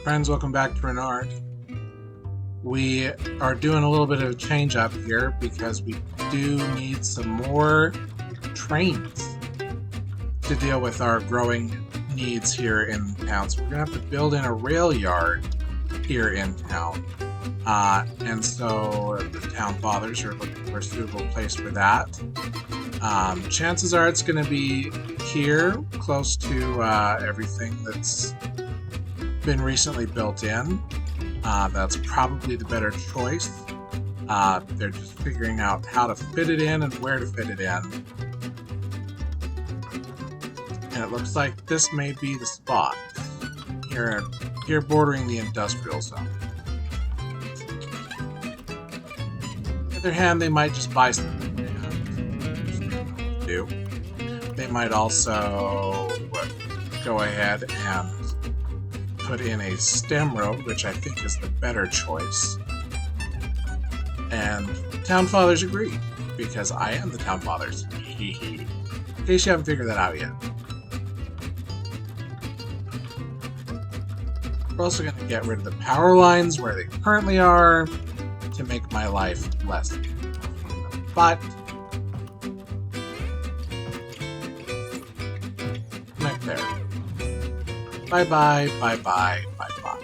Friends, welcome back to Rinard. We are doing a little bit of a change up here because we do need some more trains to deal with our growing needs here in town. So we're going to have to build in a rail yard here in town. And so the town fathers are looking for a suitable place for that. Chances are it's going to be here, close to everything that's been recently built in. That's probably the better choice. They're just figuring out how to fit it in and where to fit it in. And it looks like this may be the spot here bordering the industrial zone. On the other hand, they might just buy something and do. They might also go ahead and put in a stem road, which I think is the better choice. And town fathers agree, because I am the town fathers. In case you haven't figured that out yet. We're also going to get rid of the power lines where they currently are to make my life less. But connect there. Bye bye, bye bye, bye bye.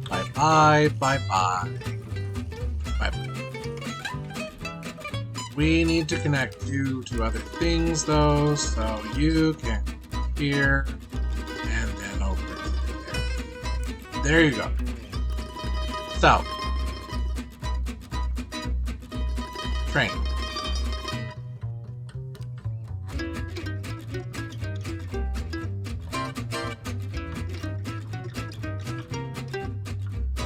Bye bye, bye bye. Bye bye. We need to connect you to other things though, so you can go here and then over to there. There you go. So, train.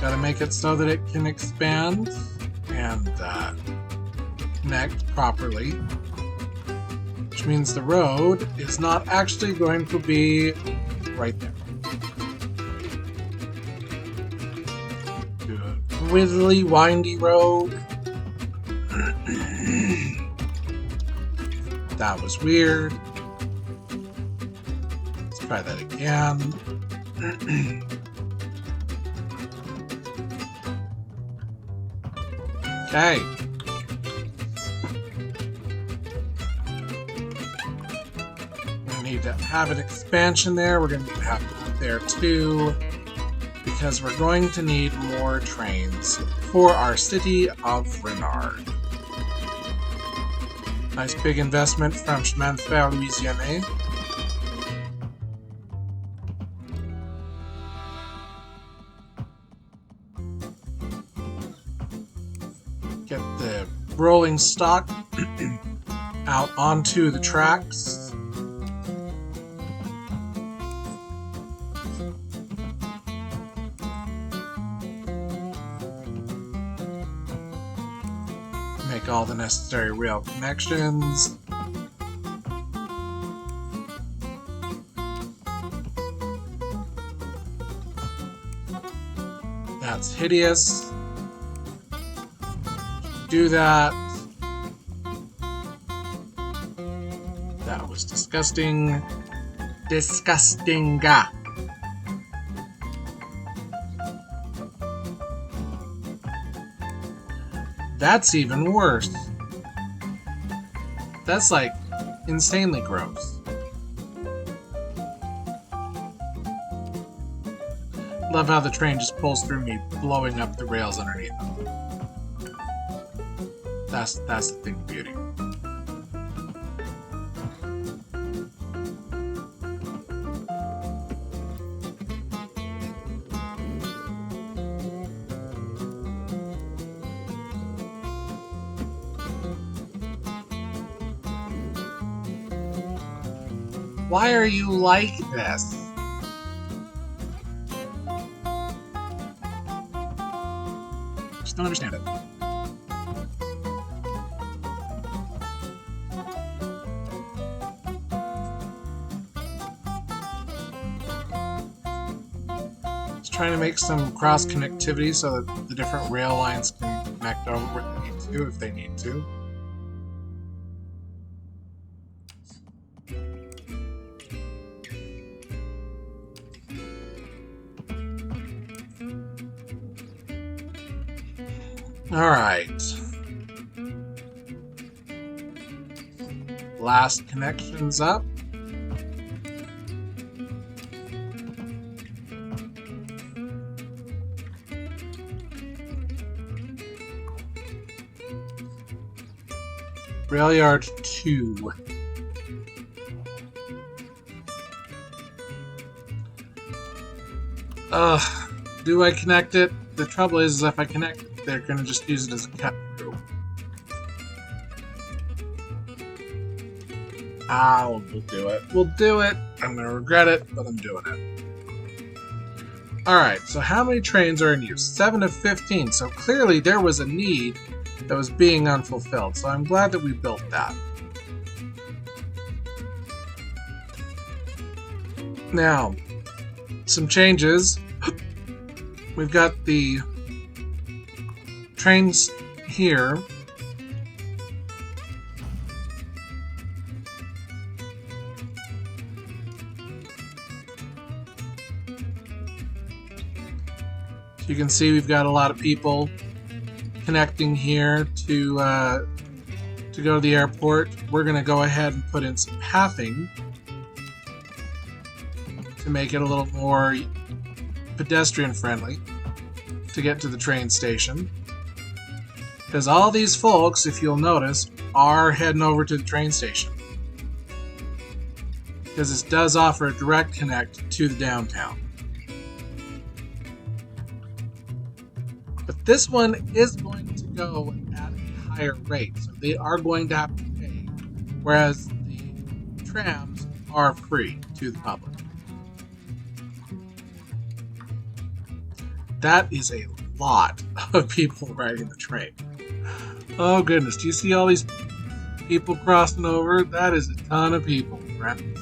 Gotta make it so that it can expand and connect properly, which means the road is not actually going to be right there. Do a wiggly, windy road. That was weird. Let's try that again. Okay. We need to have an expansion there. We're going to need to have it there too, because we're going to need more trains for our city of Rinard. Nice big investment from Chemin de Fer Louisiane. Get the rolling stock out onto the tracks. Make all the necessary rail connections. That's hideous. Do that. That was disgusting. Disgusting. That's even worse. That's like insanely gross. Love how the train just pulls through me, blowing up the rails underneath them. That's the thing of beauty. Why are you like this? Just don't understand it. Trying to make some cross connectivity so that the different rail lines can connect over where they need to if they need to. Alright. Last connection's up. Rail yard 2. Do I connect it? The trouble is if I connect it, they're going to just use it as a cut through. We'll do it. We'll do it. I'm going to regret it, but I'm doing it. Alright, so how many trains are in use? 7 of 15, so clearly there was a need that was being unfulfilled, so I'm glad that we built that. Now, some changes. We've got the trains here. So you can see we've got a lot of people connecting here to go to the airport. We're going to go ahead and put in some pathing to make it a little more pedestrian friendly to get to the train station, because all these folks, if you'll notice, are heading over to the train station because this does offer a direct connect to the downtown. But this one is going to go at a higher rate, so they are going to have to pay, whereas the trams are free to the public. That is a lot of people riding the train. Oh goodness, do you see all these people crossing over? That is a ton of people, friends.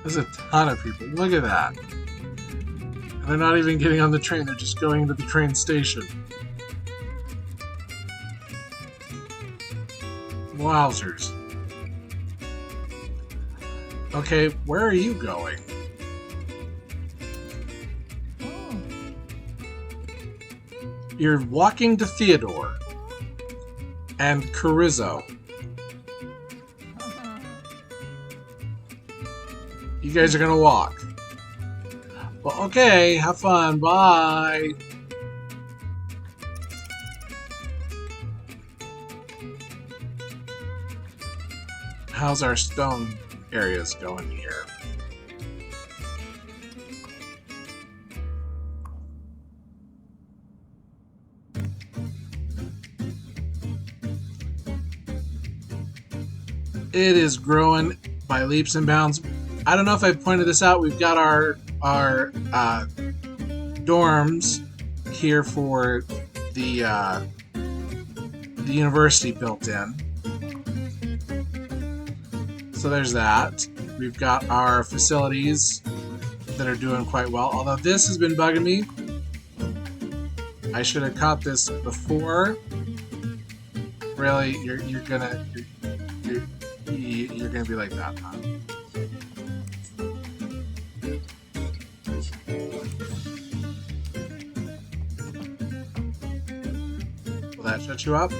There's a ton of people. Look at that. And they're not even getting on the train, they're just going to the train station. Wowzers. Okay, where are you going? You're walking to Theodore and Carrizo. You guys are gonna walk. Well, okay, have fun, bye. How's our stone areas going here? It is growing by leaps and bounds. I don't know if I pointed this out. We've got our dorms here for the university built in. So there's that. We've got our facilities that are doing quite well. Although this has been bugging me. I should have caught this before. Really, you're gonna be like that, huh? Will that shut you up?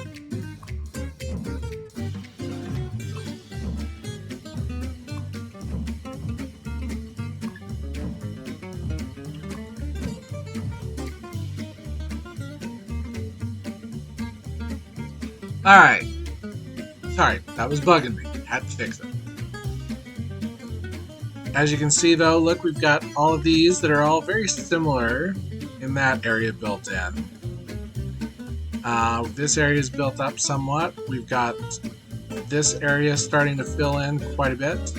Alright. Sorry, that was bugging me. Had to fix it. As you can see though, look, we've got all of these that are all very similar in that area built in. This area is built up somewhat. We've got this area starting to fill in quite a bit.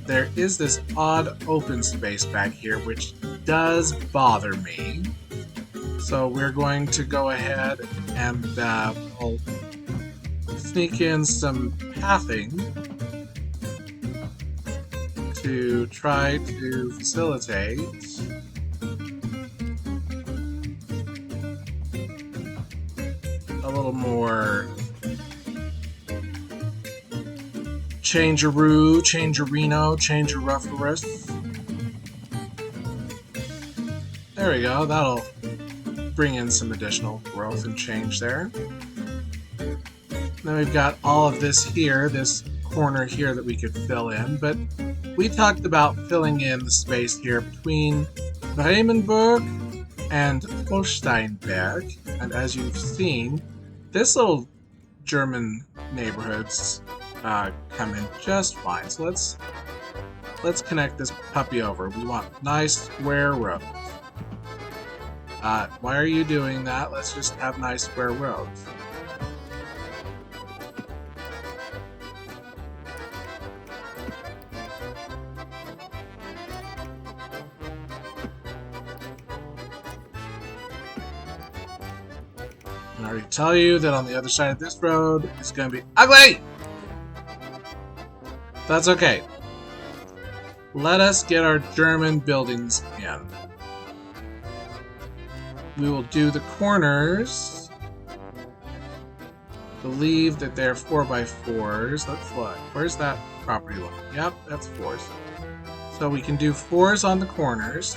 There is this odd open space back here which does bother me. So we're going to go ahead and we'll sneak in some pathing to try to facilitate a little more changeroo, changerino, changerufferous. There we go, that'll bring in some additional growth and change there. Then we've got all of this here, this corner here that we could fill in, but we talked about filling in the space here between Bremenburg and Holsteinburg, and as you've seen, this little German neighborhoods come in just fine. So let's connect this puppy over. We want nice square roads. Why are you doing that? Let's just have nice square roads. I already tell you that on the other side of this road it's going to be ugly! That's okay. Let us get our German buildings in. We will do the corners. Believe that they're 4x4s. Let's look. Where's that property line? Yep, that's 4s. So we can do 4s on the corners.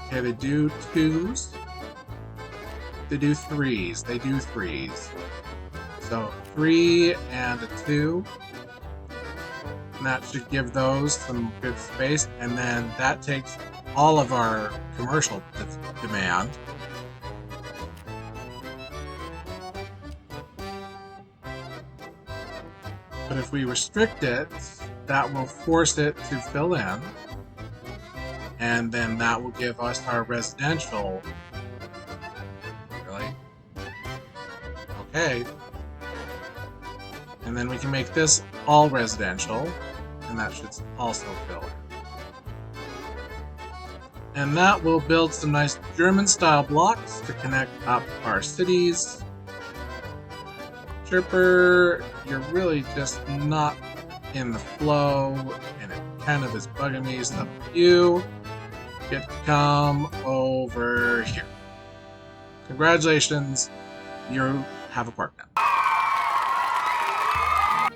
Okay, they do 2s. They do 3s. They do 3s. So 3 and a 2. And that should give those some good space. And then that takes all of our commercial demand. But if we restrict it, that will force it to fill in. And then that will give us our residential. Really? Okay. And then we can make this all residential. And that should also fill in. And that will build some nice German-style blocks to connect up our cities. Chirper, you're really just not in the flow, and it kind of is bugging me, so you get to come over here. Congratulations, you have a park now.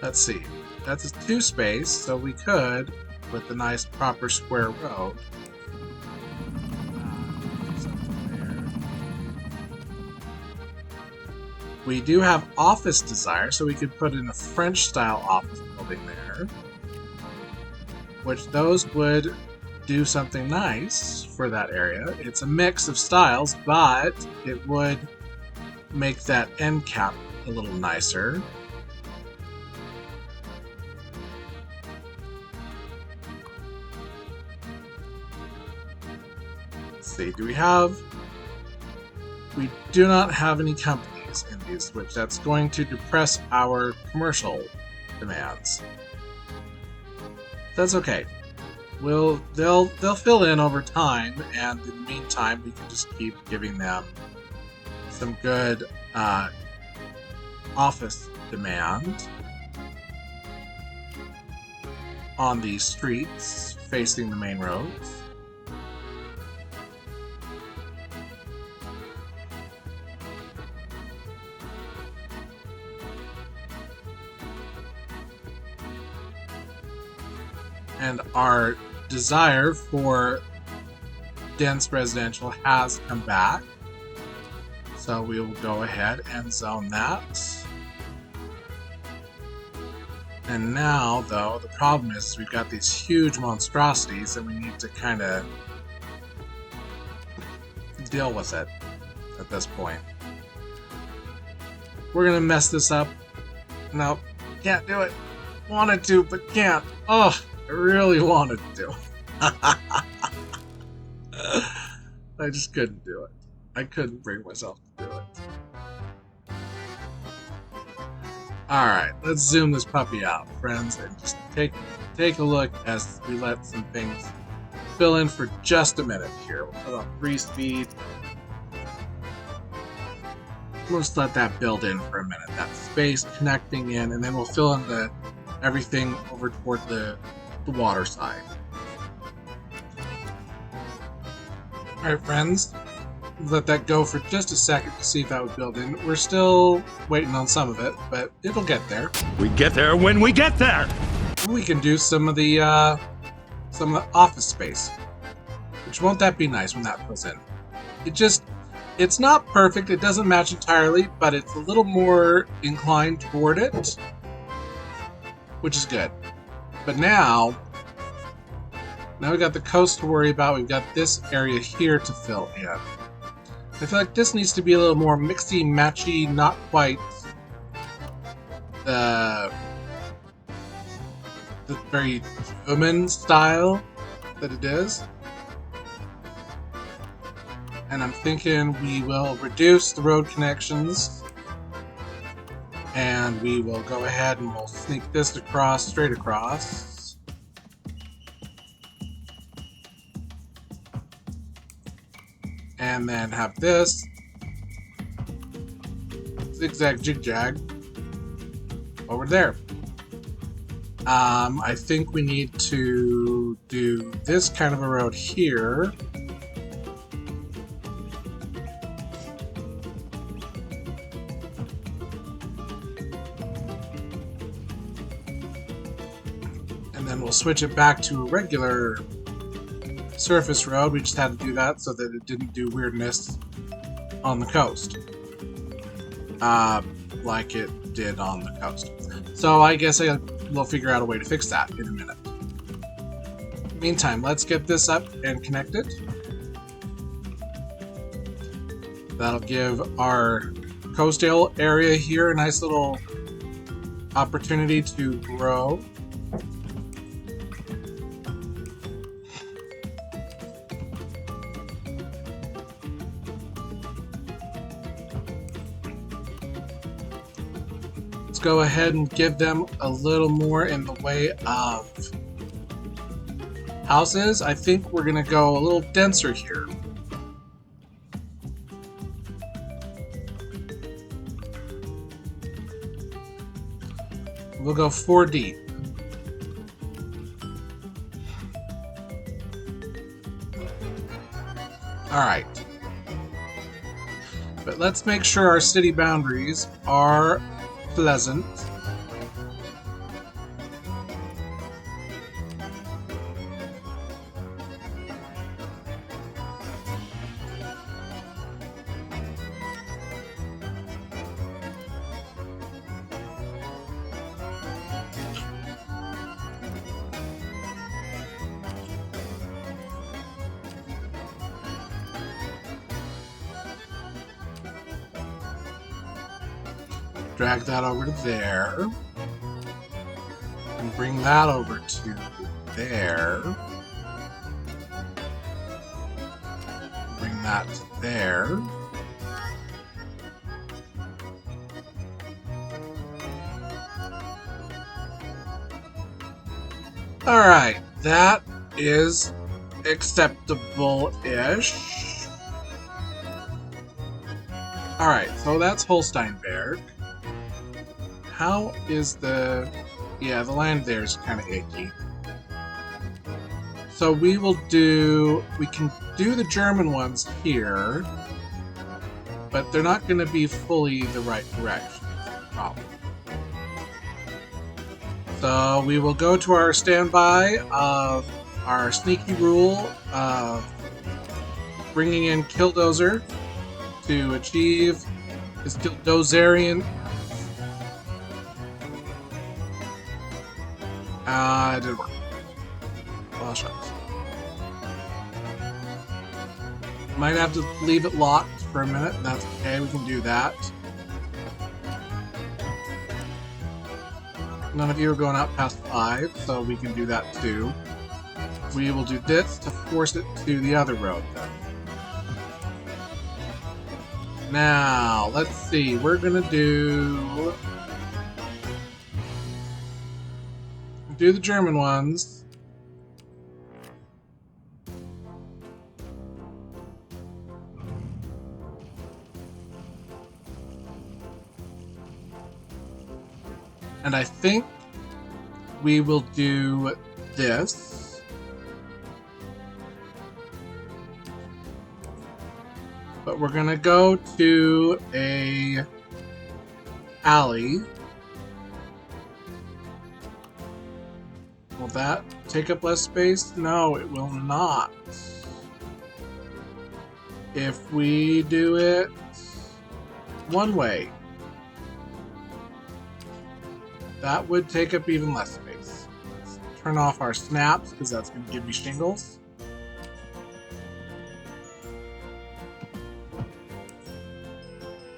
Let's see, that's a 2 space, so we could, with the nice proper square road, we do have office desire, so we could put in a French-style office building there, which those would do something nice for that area. It's a mix of styles, but it would make that end cap a little nicer. Let's see, do we have... We do not have any companies in these, which that's going to depress our commercial demands. That's okay. They'll fill in over time, and in the meantime, we can just keep giving them some good office demand on these streets facing the main roads. And our desire for dense residential has come back. So we will go ahead and zone that. And now, though, the problem is we've got these huge monstrosities and we need to kind of deal with it at this point. We're going to mess this up. No, can't do it. Wanted to, but can't. Oh. I really wanted to. I just couldn't do it. I couldn't bring myself to do it. Alright, let's zoom this puppy out, friends, and just take a look as we let some things fill in for just a minute here. We'll put on 3 speed. We'll just let that build in for a minute. That space connecting in, and then we'll fill in everything over toward the water side. Alright, friends, let that go for just a second to see if that would build in. We're still waiting on some of it, but it'll get there. We get there when we get there! maybe we can do some of the office space. Which won't that be nice when that goes in? It's not perfect. It doesn't match entirely, but it's a little more inclined toward it, which is good. But now we got the coast to worry about. We've got this area here to fill in. I feel like this needs to be a little more mixy, matchy, not quite the very German style that it is. And I'm thinking we will reduce the road connections, and we will go ahead and we'll sneak this across, straight across. And then have this zigzag jig-jag over there. I think we need to do this kind of a road here. And then we'll switch it back to a regular surface road. We just had to do that so that it didn't do weirdness on the coast. Like it did on the coast. So I guess we'll figure out a way to fix that in a minute. Meantime, let's get this up and connect it. That'll give our coastal area here a nice little opportunity to grow. Go ahead and give them a little more in the way of houses. I think we're gonna go a little denser here. We'll go 4 deep. Alright. But let's make sure our city boundaries are pleasant. Drag that over to there. And bring that over to there. Bring that to there. Alright, that is acceptable-ish. Alright, so that's Holsteinburg. How is the... yeah, the land there is kind of icky. So we will do... we can do the German ones here, but they're not going to be fully the right direction. That's the problem. So we will go to our standby of our sneaky rule of bringing in Killdozer to achieve his Killdozerian. It didn't work. Well, shucks. Might have to leave it locked for a minute. That's okay. We can do that. None of you are going out past 5, so we can do that too. We will do this to force it to the other road then. Now, let's see. We're gonna do the German ones. And I think we will do this. But we're gonna go to a alley. that take up less space? No, it will not. If we do it one way, that would take up even less space. Let's turn off our snaps because that's going to give me shingles.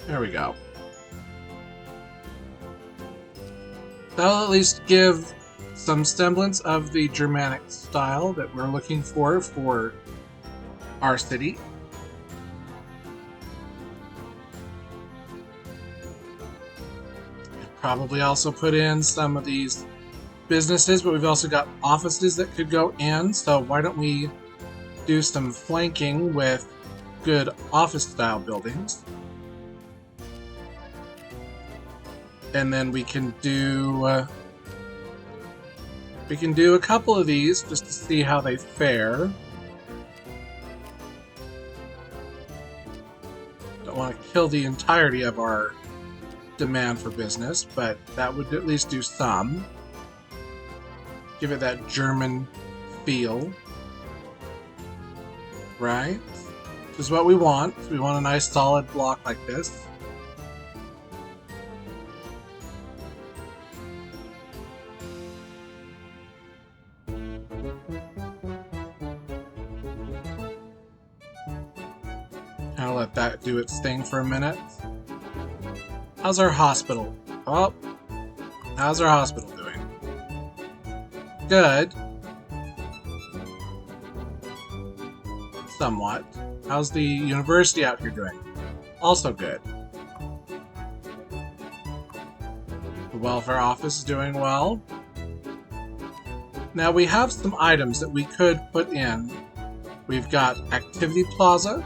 There we go. That'll at least give some semblance of the Germanic style that we're looking for our city. Probably also put in some of these businesses, but we've also got offices that could go in, so why don't we do some flanking with good office style buildings. And then we can do a couple of these just to see how they fare. Don't want to kill the entirety of our demand for business, but that would at least do some. Give it that German feel. Right? Which is what we want. We want a nice solid block like this. I'll let that do its thing for a minute. How's our hospital? Oh, how's our hospital doing? Good. Somewhat. How's the university out here doing? Also good. The welfare office is doing well. Now we have some items that we could put in. We've got Activity Plaza.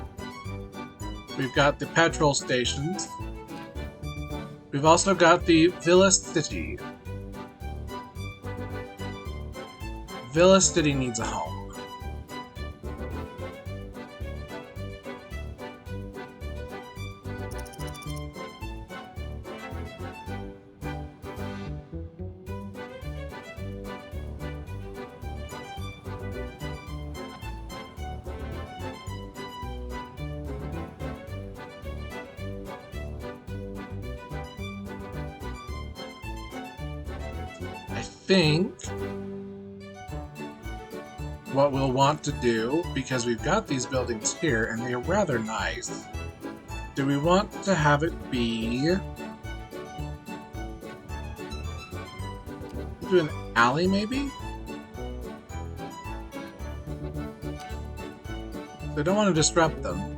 We've got the petrol stations. We've also got the Villa City. Villa City needs a home. I think what we'll want to do, because we've got these buildings here and they're rather nice, do we want to have it be do an alley maybe? I don't want to disrupt them.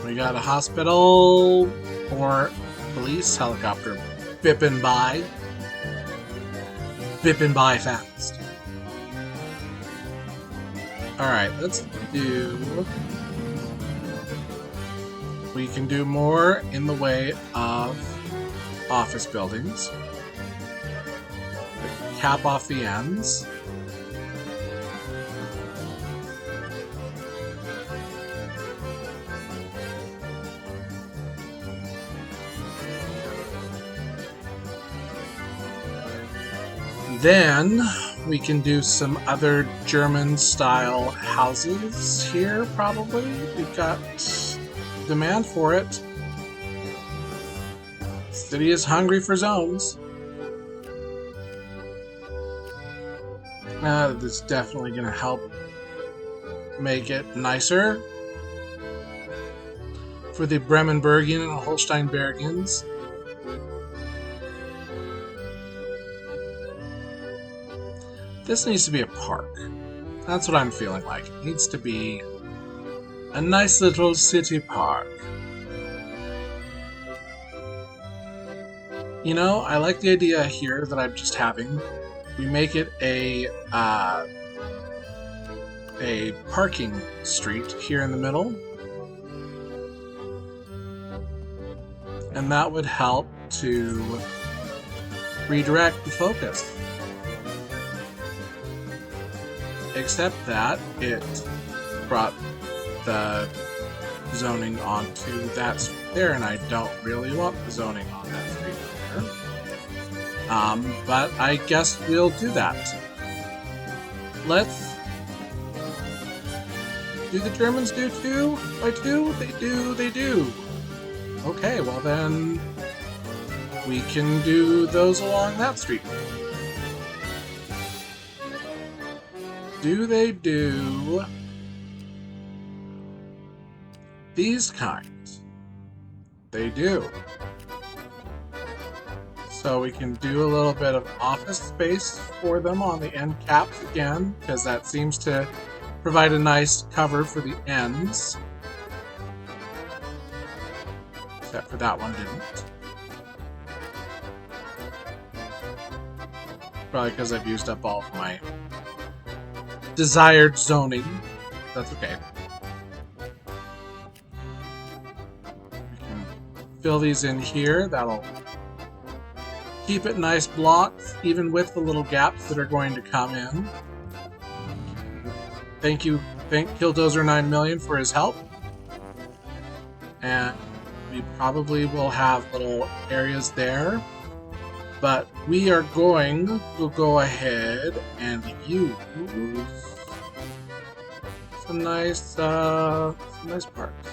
We got a hospital or police helicopter bipping by. Bipping by fast. Alright, let's do... We can do more in the way of office buildings. Cap off the ends. Then we can do some other German-style houses here, probably. We've got demand for it. City is hungry for zones. This is definitely going to help make it nicer for the Bremenburgian and Holsteinbergians. This needs to be a park. That's what I'm feeling like. It needs to be a nice little city park. You know, I like the idea here that I'm just having. We make it a parking street here in the middle. And that would help to redirect the focus. Except that it brought the zoning onto that street there, and I don't really want the zoning on that street there. But I guess we'll do that. Let's... Do the Germans do 2 by 2? They do. Okay, well then we can do those along that street. Do they do these kinds? They do. So we can do a little bit of office space for them on the end caps again, because that seems to provide a nice cover for the ends. Except for that one didn't. Probably because I've used up all of my desired zoning. That's okay. We can fill these in here. That'll keep it nice blocks, even with the little gaps that are going to come in. Thank Killdozer 9 million for his help. And we probably will have little areas there. But we are going to go ahead and use some nice parts.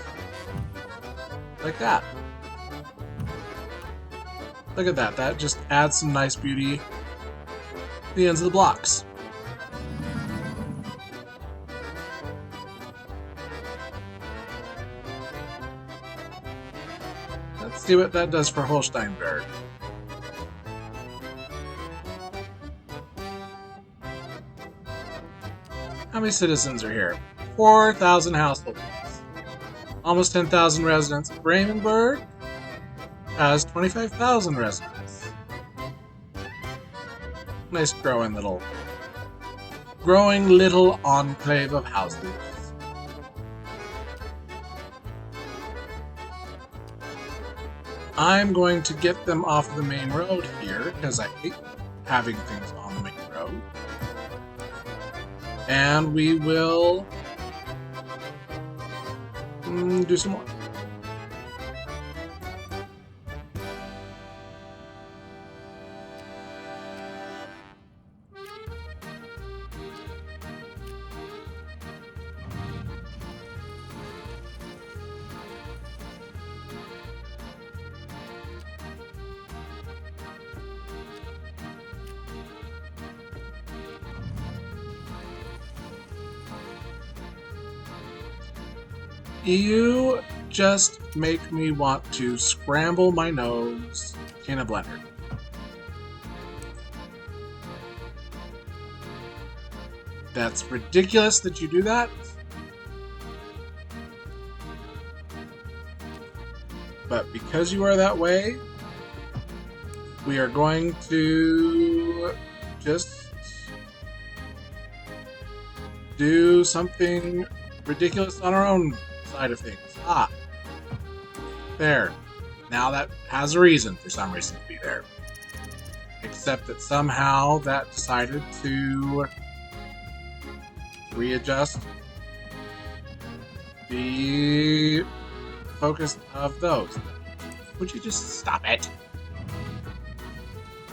Like that. Look at that. That just adds some nice beauty to the ends of the blocks. Let's see what that does for Holsteinburg. How many citizens are here? 4,000 households. Almost 10,000 residents. Bremenburg has 25,000 residents. Nice growing little enclave of houses. I'm going to get them off the main road here because I hate having things on the main road. And we will do some more. You just make me want to scramble my nose in a blender. That's ridiculous that you do that. But because you are that way, we are going to just do something ridiculous on our own side of things. Ah. There. Now that has a reason for some reason to be there. Except that somehow that decided to readjust the focus of those. Would you just stop it?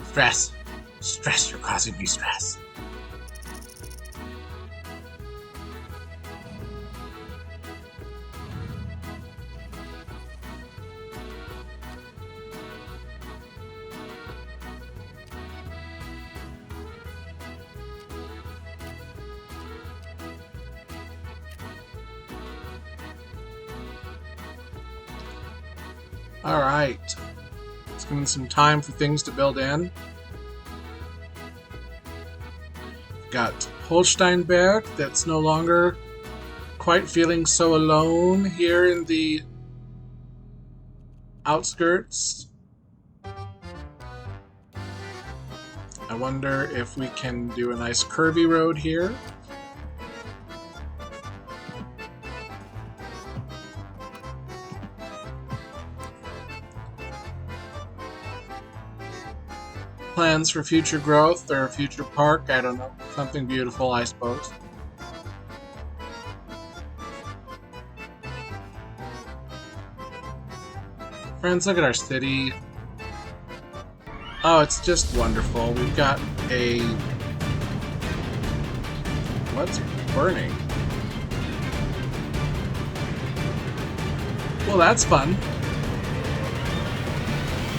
Stress. Stress, you're causing me stress. Alright, let's give it some time for things to build in. Got Holsteinburg, that's no longer quite feeling so alone here in the outskirts. wonder if we can do a nice curvy road here. Plans for future growth or a future park, I don't know. Something beautiful, I suppose. Friends, look at our city. Oh, it's just wonderful. We've got a... What's burning? Well, that's fun.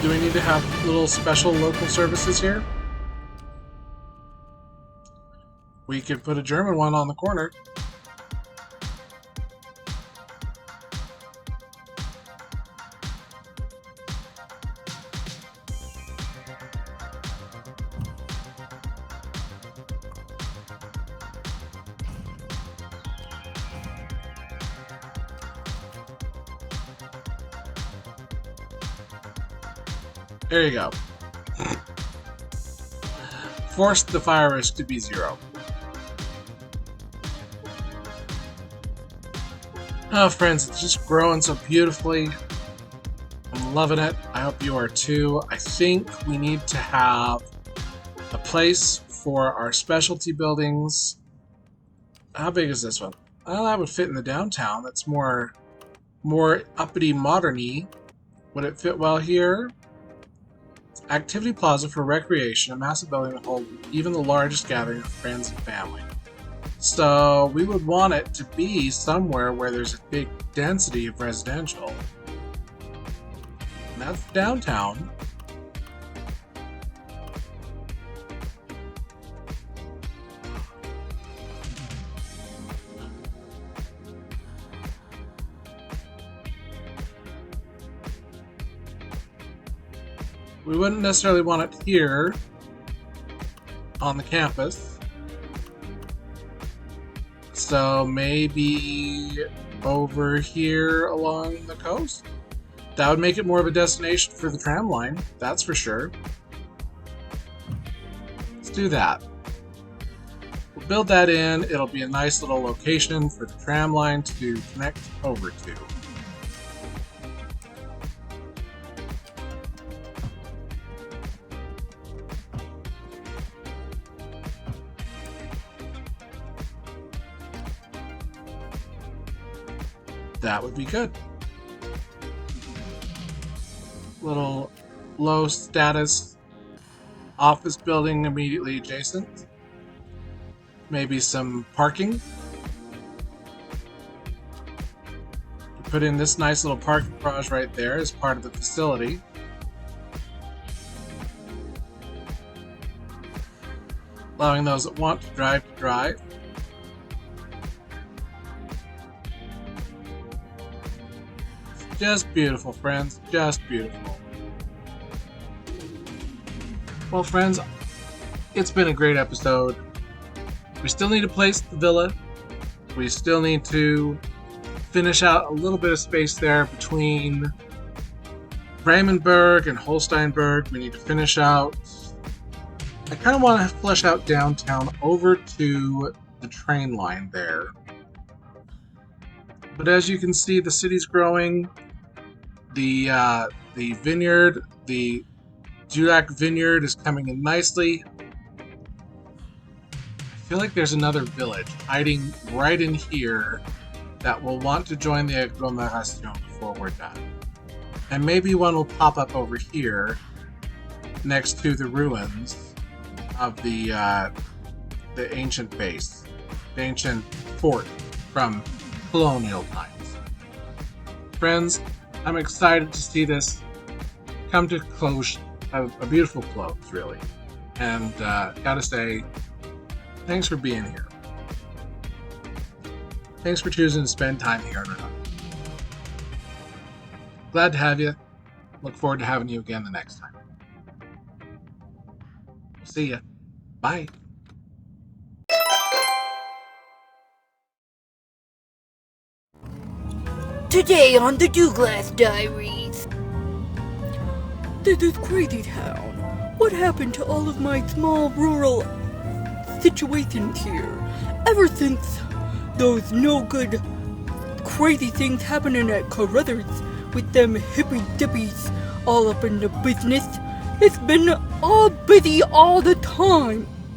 Do we need to have little special local services here? We could put a German one on the corner. There you go. Force the fire risk to be 0. Oh, friends, it's just growing so beautifully. I'm loving it. I hope you are too. I think we need to have a place for our specialty buildings. How big is this one? Well, that would fit in the downtown. That's more uppity, modern-y. Would it fit well here? Activity plaza for recreation, a massive building that holds even the largest gathering of friends and family. So we would want it to be somewhere where there's a big density of residential. And that's downtown. We wouldn't necessarily want it here on the campus. So maybe over here along the coast? That would make it more of a destination for the tram line, that's for sure. Let's do that. We'll build that in. It'll be a nice little location for the tram line to connect over to. That would be good. Little low status office building immediately adjacent. Maybe some parking. Put in this nice little parking garage right there as part of the facility. Allowing those that want to drive. Just beautiful, friends. Just beautiful. Well, friends, it's been a great episode. We still need to place the villa. We still need to finish out a little bit of space there between Bremenburg and Holsteinburg. We need to finish out... I kind of want to flesh out downtown over to the train line there. But as you can see, the city's growing. The vineyard, the Judak vineyard is coming in nicely. I feel like there's another village hiding right in here that will want to join the agglomeration before we're done. And maybe one will pop up over here next to the ruins of the ancient base, the ancient fort from colonial times. Friends, I'm excited to see this come to close, a beautiful close, really. And gotta say, thanks for being here. Thanks for choosing to spend time here, Rinard. Glad to have you. Look forward to having you again the next time. See ya. Bye. Today on the Douglas Diaries. This is crazy town. what happened to all of my small rural situations here? Ever since those no good crazy things happening at Carruthers with them hippy dippies all up in the business, it's been all busy all the time.